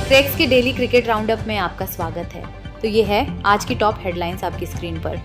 Treks के daily cricket roundup में आपका स्वागत है। तो ये है आज की टॉप हेडलाइंस आपकी स्क्रीन पर।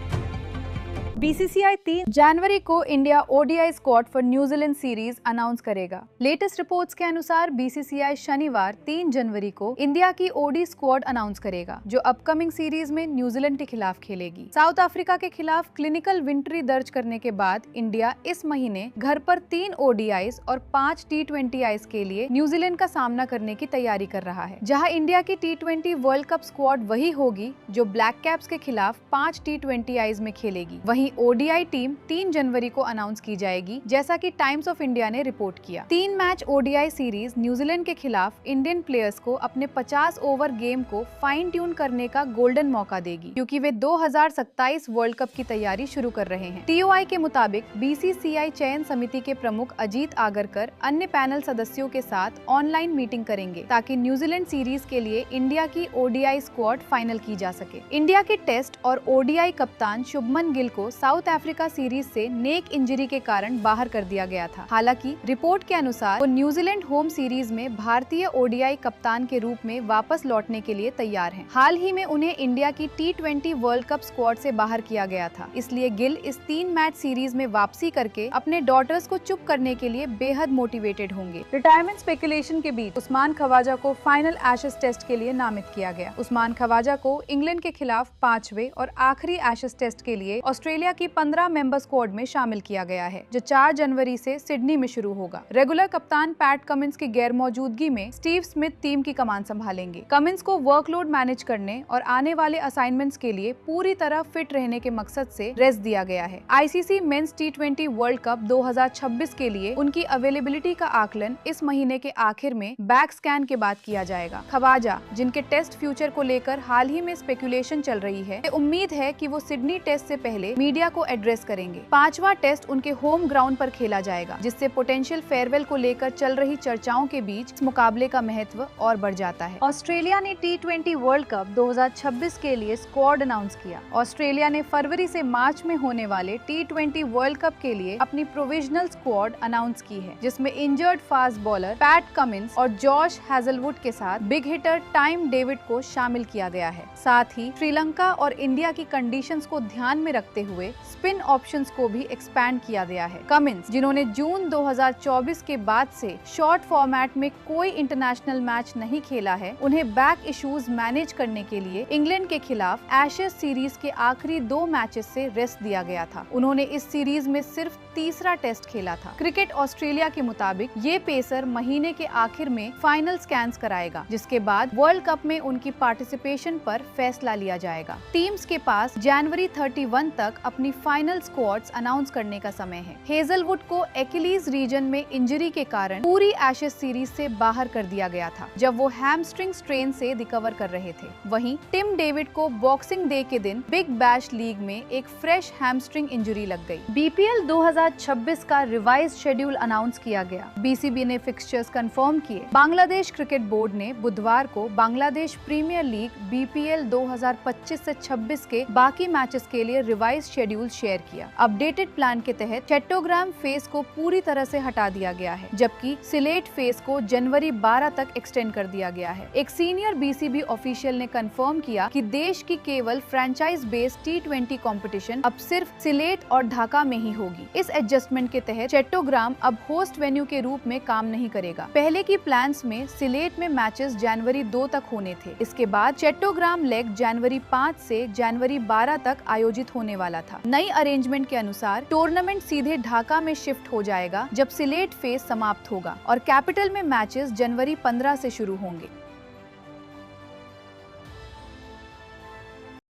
बीसीसीआई 3 जनवरी को India ODI squad for New Zealand series announce करेगा। लेटेस्ट रिपोर्ट्स के अनुसार बीसीसीआई शनिवार 3 जनवरी को इंडिया की ओडी स्क्वाड अनाउंस करेगा, जो अपकमिंग सीरीज में न्यूजीलैंड के खिलाफ खेलेगी। साउथ अफ्रीका के खिलाफ क्लिनिकल विंट्री दर्ज करने के बाद इंडिया इस महीने घर पर 3 ओडीआईज और 5 टी20आईज के लिए न्यूजीलैंड का सामना करने की तैयारी कर रहा है। जहां इंडिया की टी20 वर्ल्ड कप स्क्वाड वही होगी जो ब्लैक कैप्स के खिलाफ 5 टी20आईज में खेलेगी। वहीं ओडीआई टीम 3 जनवरी को अनाउंस की जाएगी, जैसा कि टाइम्स ऑफ इंडिया ने रिपोर्ट किया। 3 मैच ओडीआई सीरीज न्यूजीलैंड के खिलाफ इंडियन प्लेयर्स को अपने 50 ओवर गेम को फाइन ट्यून करने का गोल्डन मौका देगी, क्योंकि वे 2027 वर्ल्ड कप की तैयारी शुरू कर रहे हैं। टीओआई के मुताबिक बीसीसीआई चयन समिति के प्रमुख अजीत आगरकर अन्य पैनल सदस्यों के साथ ऑनलाइन मीटिंग करेंगे, ताकि न्यूजीलैंड सीरीज के लिए इंडिया की ओडीआई स्क्वाड फाइनल की जा सके। इंडिया के टेस्ट और ओडीआई कप्तान शुभमन गिल को साउथ अफ्रीका सीरीज से नेक इंजरी के कारण बाहर कर दिया गया था। हालांकि रिपोर्ट के अनुसार वो न्यूजीलैंड होम सीरीज में भारतीय ओडीआई कप्तान के रूप में वापस लौटने के लिए तैयार हैं। हाल ही में उन्हें इंडिया की टी20 वर्ल्ड कप स्क्वाड से बाहर किया गया था, इसलिए गिल इस 3 मैच सीरीज में वापसी करके अपने डॉटर्स को चुप करने के लिए बेहद मोटिवेटेड होंगे। रिटायरमेंट स्पेकुलेशन के बीच उस्मान ख्वाजा को फाइनल एशेज टेस्ट के लिए नामित किया गया। उस्मान ख्वाजा को इंग्लैंड के खिलाफ 5वें और आखिरी एशेज टेस्ट के लिए ऑस्ट्रेलिया की 15 मेंबर स्क्वाड में शामिल किया गया है, जो 4 जनवरी से सिडनी में शुरू होगा। रेगुलर कप्तान पैट कमिंस की गैर मौजूदगी में स्टीव स्मिथ टीम की कमान संभालेंगे। कमिंस को वर्कलोड मैनेज करने और आने वाले असाइनमेंट्स के लिए पूरी तरह फिट रहने के मकसद से रेस्ट दिया गया है। आईसीसी मेंस टी20 वर्ल्ड कप 2026 के लिए उनकी अवेलेबिलिटी का आकलन इस महीने के आखिर में बैक स्कैन के बाद किया जाएगा। ख्वाजा, जिनके टेस्ट फ्यूचर को लेकर हाल ही में स्पेकुलेशन चल रही है, उम्मीद है कि वो सिडनी टेस्ट से पहले मीडिया को एड्रेस करेंगे। 5वां टेस्ट उनके होम ग्राउंड पर खेला जाएगा, जिससे पोटेंशियल फेयरवेल को लेकर चल रही चर्चाओं के बीच इस मुकाबले का महत्व और बढ़ जाता है। ऑस्ट्रेलिया ने टी20 वर्ल्ड कप 2026 के लिए स्क्वाड अनाउंस किया। ऑस्ट्रेलिया ने फरवरी से मार्च में होने वाले टी20 वर्ल्ड कप के लिए अपनी प्रोविजनल स्क्वाड अनाउंस की है, जिसमें injured fast bowler PAT Cummins और जॉश हैजलवुड के साथ बिग हिटर टाइम डेविड को शामिल किया गया है। साथ ही श्रीलंका और इंडिया की कंडीशंस को ध्यान में रखते हुए स्पिन ऑप्शंस को भी एक्सपैंड किया गया है। कमिंस, जिन्होंने जून 2024 के बाद से शॉर्ट फॉर्मेट में कोई इंटरनेशनल मैच नहीं खेला है, उन्हें बैक इश्यूज मैनेज करने के लिए इंग्लैंड के खिलाफ एशेज सीरीज के आखिरी 2 मैचेस से रेस्ट दिया गया था। उन्होंने इस सीरीज में सिर्फ तीसरा टेस्ट खेला था। क्रिकेट ऑस्ट्रेलिया के मुताबिक ये पेसर महीने के आखिर में फाइनल स्कैन्स कराएगा, जिसके बाद वर्ल्ड कप में उनकी पार्टिसिपेशन पर फैसला लिया जाएगा। टीम्स के पास जनवरी 31 तक अपनी फाइनल स्क्वाड्स अनाउंस करने का समय है। हेजलवुड को एक्यूलीज रीजन में इंजरी के कारण पूरी एशेज सीरीज से बाहर कर दिया गया था, जब वो हैमस्ट्रिंग स्ट्रेन से रिकवर कर रहे थे। वहीं टिम डेविड को बॉक्सिंग डे के दिन बिग बैश लीग में एक फ्रेश हैमस्ट्रिंग इंजरी लग गई। बीपीएल 2026 का रिवाइज शेड्यूल अनाउंस किया गया। बीसीबी ने फिक्सचर्स कंफर्म किए। बांग्लादेश क्रिकेट बोर्ड ने बुधवार को बांग्लादेश प्रीमियर लीग बीपीएल 2025 से 26 के बाकी मैचेस के लिए रिवाइज शेड्यूल शेयर किया। अपडेटेड प्लान के तहत चट्टोग्राम फेज को पूरी तरह से हटा दिया गया है, जबकि सिलेट फेज को जनवरी 12 तक एक्सटेंड कर दिया गया है। एक सीनियर बीसीबी ऑफिशियल ने कंफर्म किया कि देश की केवल फ्रेंचाइज बेस्ड टी20 कंपटीशन अब सिर्फ सिलेट और ढाका में ही होगी। इस एडजस्टमेंट के तहत चट्टोग्राम अब होस्ट वेन्यू के रूप में काम नहीं करेगा। पहले की प्लान्स में सिलेट में मैचेस जनवरी 2 तक होने थे। इसके बाद चट्टोग्राम लेग जनवरी 5 से जनवरी 12 तक आयोजित होने वाला था। नई अरेंजमेंट के अनुसार टूर्नामेंट सीधे ढाका में शिफ्ट हो जाएगा जब सिलेट फेज समाप्त होगा और कैपिटल में मैचेस जनवरी 15 से शुरू होंगे।